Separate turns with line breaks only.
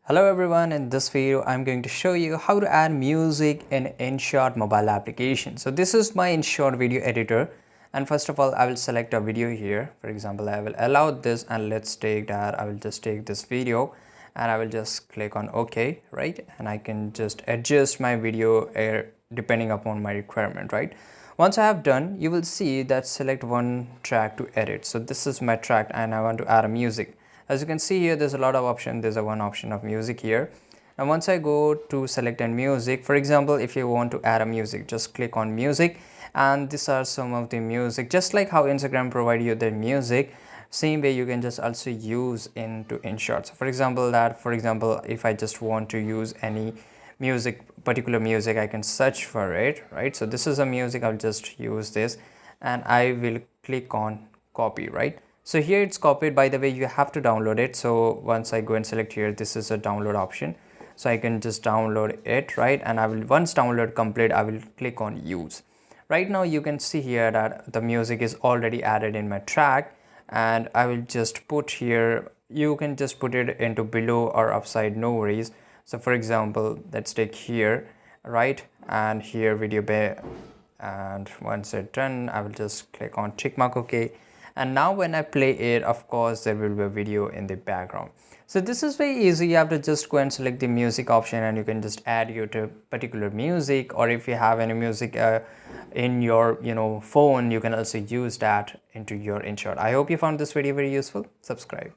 Hello everyone, in this video I'm going to show you how to add music in InShot mobile application. So this is my InShot video editor, and first of all I will select a video here. For example, I will allow this, and let's take that. I will just take this video and I will just click on OK, right? And I can just adjust my video depending upon my requirement, right? Once I have done, you will see that select one track to edit. So this is my track and I want to add a music. As you can see here, there's a lot of options. There's a one option of music here. And once I go to select and music, for example, if you want to add a music, just click on music, and these are some of the music. Just like how Instagram provide you the music, same way you can just also use into InShot. So for example, if I just want to use any particular music, I can search for it, right? So this is a music. I'll just use this and I will click on copy, right? So here it's copied. By the way, you have to download it. So once I go and select here, this is a download option, so I can just download it, right? And I will, once download complete, I will click on use. Right now you can see here that the music is already added in my track, and I will just put here, you can just put it into below or upside, no worries. So for example, let's take here, right? And here video bay, and once it's done, I will just click on tick mark OK. And now when I play it, of course there will be a video in the background. So this is very easy. You have to just go and select the music option, and you can just add your particular music, or if you have any music in your phone, you can also use that into your InShot. I hope you found this video very useful. Subscribe.